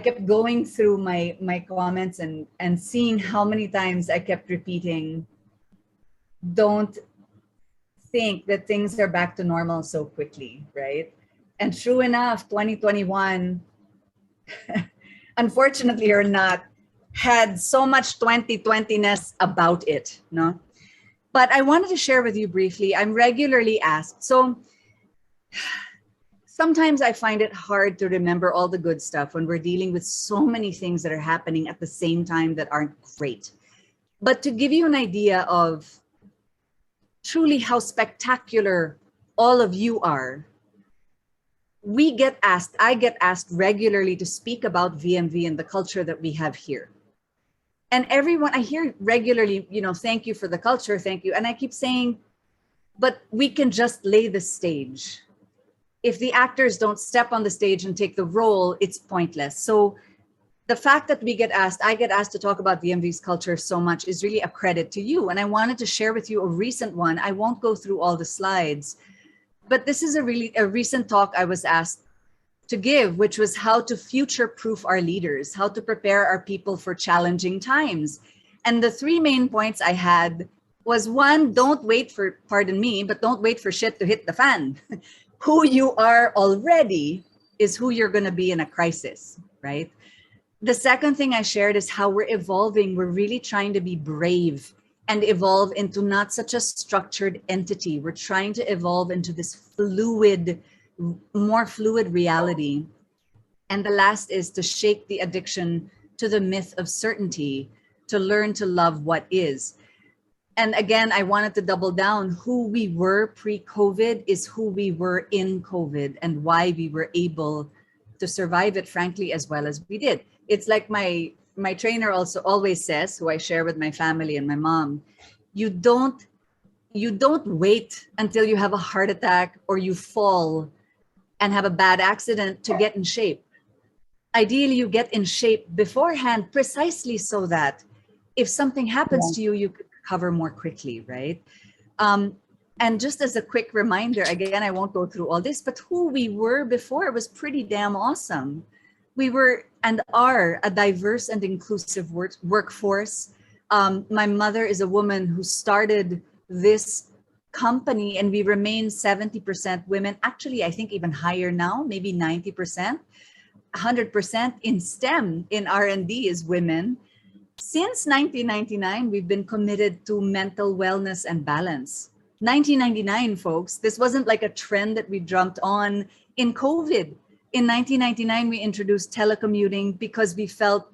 kept going through my comments and seeing how many times I kept repeating, don't think that things are back to normal so quickly, right? And true enough, 2021, unfortunately or not, had so much 2020-ness about it, no? But I wanted to share with you briefly, I'm regularly asked, so sometimes I find it hard to remember all the good stuff when we're dealing with so many things that are happening at the same time that aren't great. But to give you an idea of truly how spectacular all of you are, I get asked regularly to speak about VMV and the culture that we have here. And everyone, I hear regularly, thank you for the culture, thank you. And I keep saying, but we can just lay the stage. If the actors don't step on the stage and take the role, it's pointless. So the fact that I get asked to talk about VMV's culture so much is really a credit to you. And I wanted to share with you a recent one. I won't go through all the slides, but this is a recent talk I was asked to give, which was how to future-proof our leaders, how to prepare our people for challenging times. And the three main points I had was, one, don't wait for, pardon me, but don't wait for shit to hit the fan. Who you are already is who you're gonna be in a crisis, right? The second thing I shared is how we're evolving. We're really trying to be brave and evolve into not such a structured entity. We're trying to evolve into this more fluid reality. And the last is to shake the addiction to the myth of certainty, to learn to love what is. And again, I wanted to double down, who we were pre-COVID is who we were in COVID and why we were able to survive it, frankly, as well as we did. It's like my trainer also always says, who I share with my family and my mom, you don't wait until you have a heart attack or you fall and have a bad accident to get in shape. Ideally, you get in shape beforehand, precisely so that if something happens to you, you could recover more quickly, right? And just as a quick reminder, again, I won't go through all this, but who we were before was pretty damn awesome. We were and are a diverse and inclusive workforce. My mother is a woman who started this company, and we remain 70% women. Actually, I think even higher now, maybe 90%. 100% in STEM, in R&D is women. Since 1999, we've been committed to mental wellness and balance. 1999, folks, this wasn't like a trend that we jumped on in COVID. In 1999, we introduced telecommuting because we felt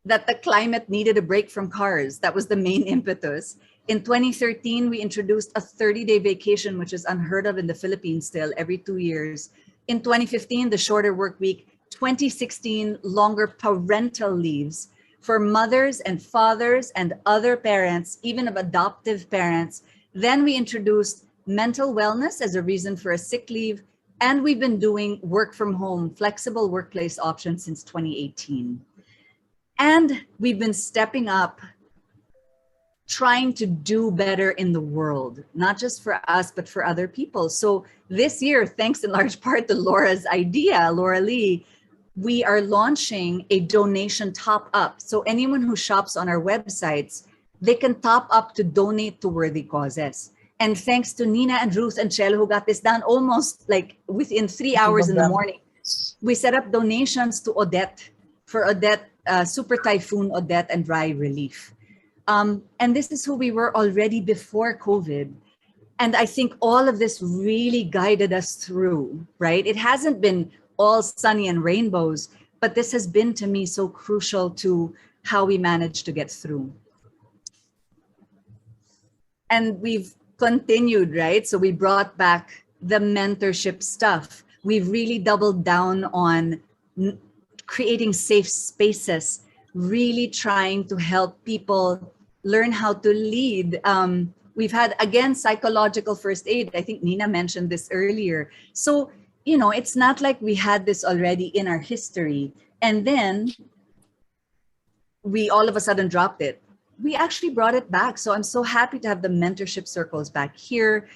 that the climate needed a break from cars. That was the main impetus. In 2013, we introduced a 30-day vacation, which is unheard of in the Philippines still, every 2 years. In 2015, the shorter work week. 2016, longer parental leaves for mothers and fathers and other parents, even of adoptive parents. Then we introduced mental wellness as a reason for a sick leave. And we've been doing work from home, flexible workplace options since 2018. And we've been stepping up, trying to do better in the world, not just for us, but for other people. So this year, thanks in large part to Laura's idea, Laura Lee, we are launching a donation top up. So anyone who shops on our websites, they can top up to donate to worthy causes. And thanks to Nina and Ruth and Chelo who got this done almost like within 3 hours in the morning. We set up donations to Odette for Odette, Super Typhoon Odette and dry relief. And this is who we were already before COVID. And I think all of this really guided us through, right? It hasn't been all sunny and rainbows, but this has been to me so crucial to how we managed to get through. And we've continued, right? So we brought back the mentorship stuff. We've really doubled down on creating safe spaces, really trying to help people learn how to lead. We've had, again, psychological first aid. I think Nina mentioned this earlier. So, it's not like we had this already in our history and then we all of a sudden dropped it. We actually brought it back. So I'm so happy to have the mentorship circles back here.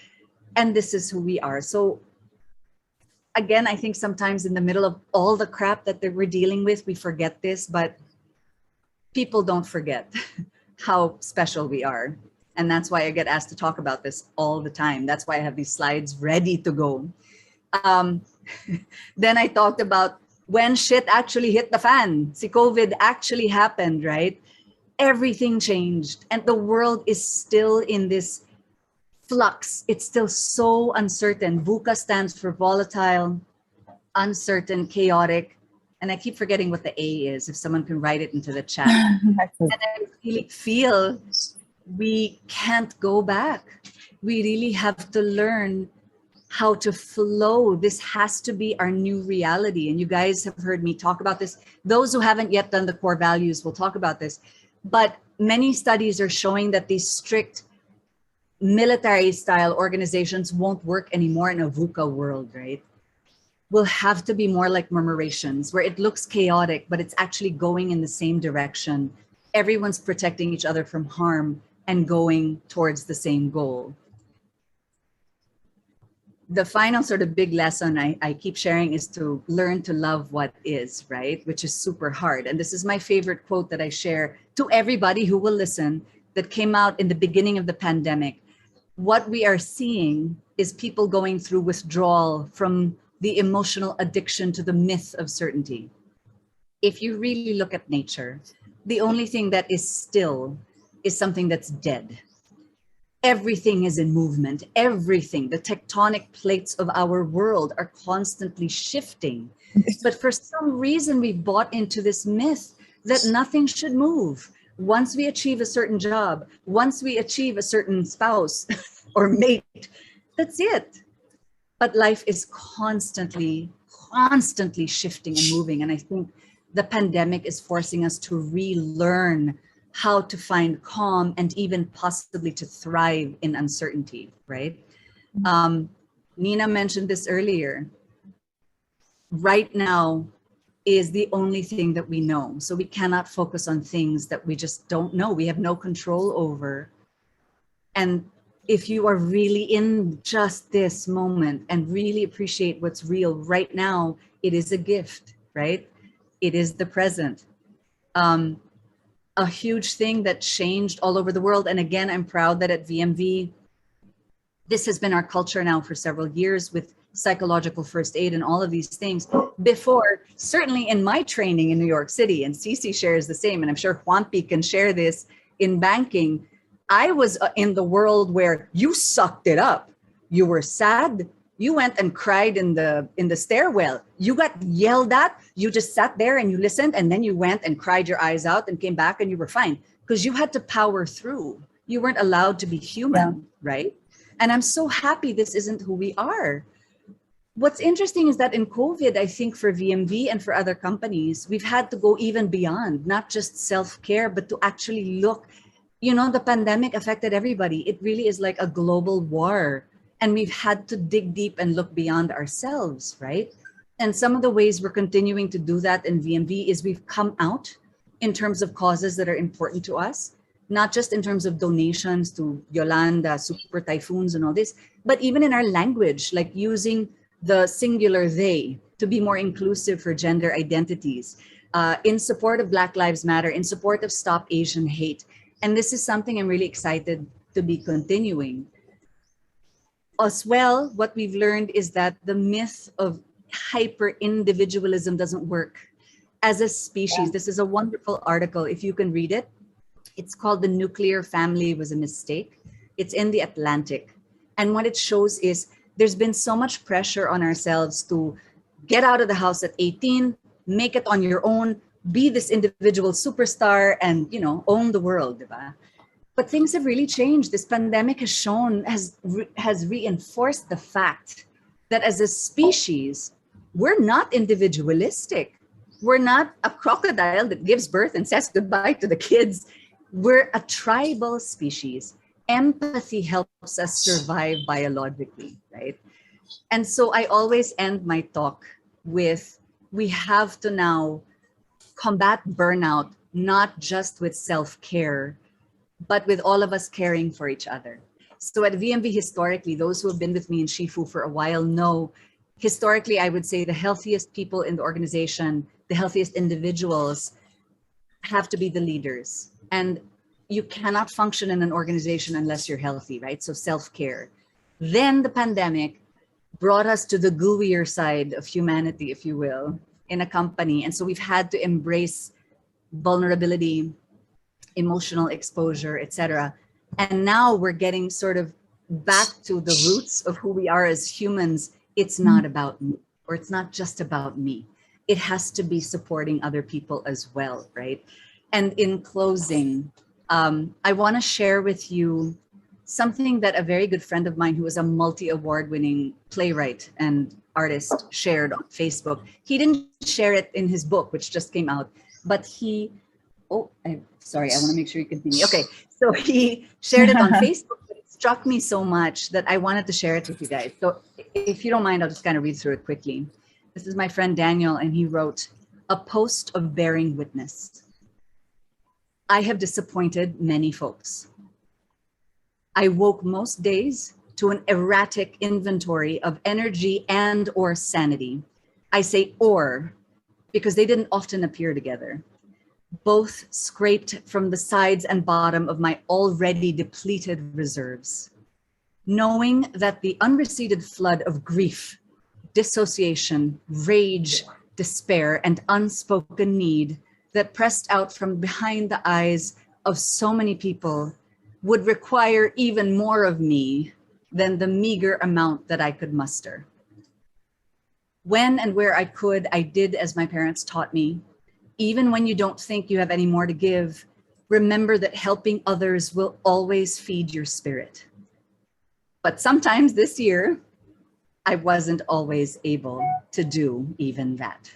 And this is who we are. So again, I think sometimes in the middle of all the crap that we're dealing with, we forget this, but people don't forget how special we are. And that's why I get asked to talk about this all the time. That's why I have these slides ready to go. Um, then I talked about when shit actually hit the fan. See, COVID actually happened, right? Everything changed, and the world is still in this flux. It's still so uncertain. VUCA stands for volatile, uncertain, chaotic. And I keep forgetting what the A is, if someone can write it into the chat. And I really feel we can't go back. We really have to learn how to flow. This has to be our new reality. And you guys have heard me talk about this. Those who haven't yet done the core values will talk about this. But many studies are showing that these strict military style organizations won't work anymore in a VUCA world, right? Will have to be more like murmurations, where it looks chaotic, but it's actually going in the same direction. Everyone's protecting each other from harm and going towards the same goal. The final sort of big lesson I keep sharing is to learn to love what is, right? Which is super hard. And this is my favorite quote that I share to everybody who will listen, that came out in the beginning of the pandemic. What we are seeing is people going through withdrawal from the emotional addiction to the myth of certainty. If you really look at nature, the only thing that is still is something that's dead. Everything is in movement. Everything, the tectonic plates of our world are constantly shifting. But for some reason, we bought into this myth that nothing should move. Once we achieve a certain job, once we achieve a certain spouse or mate, that's it. But life is constantly shifting and moving. And I think the pandemic is forcing us to relearn how to find calm and even possibly to thrive in uncertainty, right? Nina mentioned this earlier. Right now is the only thing that we know. So we cannot focus on things that we just don't know. We have no control over. And if you are really in just this moment and really appreciate what's real right now, it is a gift, right? It is the present. A huge thing that changed all over the world. And again, I'm proud that at VMV, this has been our culture now for several years with psychological first aid and all of these things. Before, certainly in my training in New York City, and Cece shares the same, and I'm sure Juanpi can share this in banking, I was in the world where you sucked it up. You were sad. You went and cried in the stairwell. You got yelled at. You just sat there and you listened, and then you went and cried your eyes out and came back and you were fine because you had to power through. You weren't allowed to be human, right? And I'm so happy this isn't who we are. What's interesting is that in COVID, I think for VMV and for other companies, we've had to go even beyond, not just self-care, but to actually look. You know, the pandemic affected everybody. It really is like a global war. And we've had to dig deep and look beyond ourselves, right? And some of the ways we're continuing to do that in VMV is we've come out in terms of causes that are important to us, not just in terms of donations to Yolanda, super typhoons and all this, but even in our language, like using the singular they to be more inclusive for gender identities, in support of Black Lives Matter, in support of Stop Asian Hate. And this is something I'm really excited to be continuing. As well, what we've learned is that the myth of hyper-individualism doesn't work. As a species, this is a wonderful article, if you can read it. It's called The Nuclear Family Was a Mistake. It's in the Atlantic. And what it shows is there's been so much pressure on ourselves to get out of the house at 18, make it on your own, be this individual superstar and, you know, own the world, diba? But things have really changed. This pandemic has shown, has reinforced the fact that as a species, we're not individualistic. We're not a crocodile that gives birth and says goodbye to the kids. We're a tribal species. Empathy helps us survive biologically, right? And so I always end my talk with, we have to now combat burnout, not just with self-care, but with all of us caring for each other. So at VMV historically, those who have been with me in Shifu for a while know historically, I would say the healthiest people in the organization, the healthiest individuals have to be the leaders. And you cannot function in an organization unless you're healthy, right? So self-care. Then the pandemic brought us to the gooier side of humanity, if you will, in a company. And so we've had to embrace vulnerability, emotional exposure, etc. And now we're getting sort of back to the roots of who we are as humans. It's not about me, or it's not just about me. It has to be supporting other people as well, right? And in closing, I want to share with you something that a very good friend of mine who is a multi-award winning playwright and artist shared on Facebook. He didn't share it in his book, which just came out, but he, sorry, I want to make sure you can see me. Okay, so he shared it on Facebook, but it struck me so much that I wanted to share it with you guys. So if you don't mind, I'll just kind of read through it quickly. This is my friend Daniel, and he wrote, "A post of bearing witness. I have disappointed many folks. I woke most days to an erratic inventory of energy and or sanity. I say or because they didn't often appear together. Both scraped from the sides and bottom of my already depleted reserves. Knowing that the unreceded flood of grief, dissociation, rage, despair, and unspoken need that pressed out from behind the eyes of so many people would require even more of me than the meager amount that I could muster. When and where I could, I did as my parents taught me. Even when you don't think you have any more to give, remember that helping others will always feed your spirit. But sometimes this year, I wasn't always able to do even that."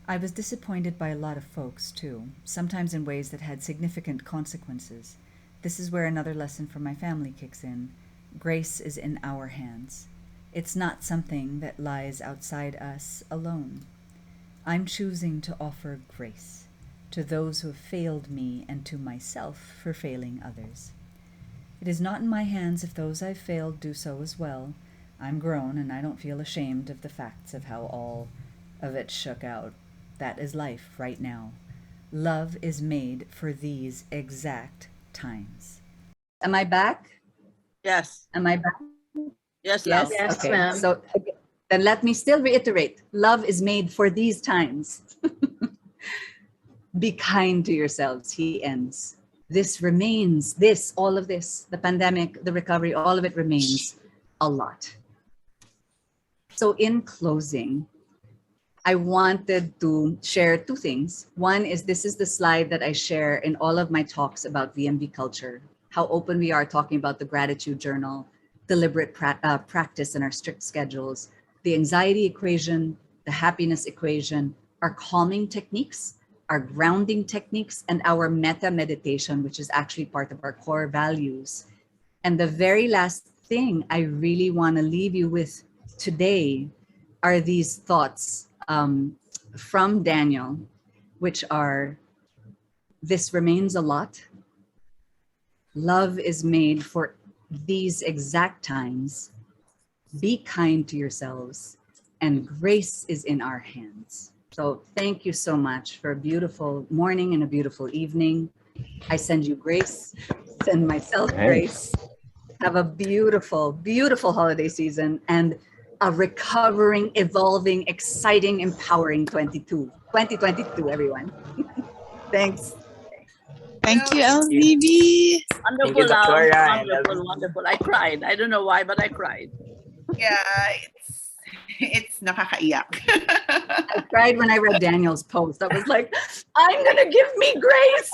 I was disappointed by a lot of folks, too, sometimes in ways that had significant consequences. This is where another lesson from my family kicks in. Grace is in our hands. It's not something that lies outside us alone. I'm choosing to offer grace to those who have failed me and to myself for failing others. It is not in my hands if those I've failed do so as well. I'm grown and I don't feel ashamed of the facts of how all of it shook out. That is life right now. Love is made for these exact times. Am I back? Yes. Am I back? Yes, Yes? love. Yes, Okay. ma'am. So then let me still reiterate. Love is made for these times. Be kind to yourselves, he ends. This remains, all of this, the pandemic, the recovery, all of it remains a lot. So in closing, I wanted to share two things. One is this is the slide that I share in all of my talks about VMV culture, how open we are talking about the gratitude journal, deliberate practice in our strict schedules, the anxiety equation, the happiness equation, our calming techniques, our grounding techniques, and our metta meditation, which is actually part of our core values. And the very last thing I really want to leave you with today are these thoughts from Daniel, which are, this remains a lot. Love is made for these exact times. Be kind to yourselves, and grace is in our hands. So thank you so much for a beautiful morning and a beautiful evening. I send you grace, send myself grace. Have a beautiful, beautiful holiday season and a recovering, evolving, exciting, empowering 2022, everyone. Thanks. Thank you, LVB. Wonderful, you, love. Victoria, and Wonderful, wonderful. I cried. I don't know why, but I cried. Yeah, it's nakakaiyak. I cried when I read Daniel's post. I was like, I'm gonna give me grace.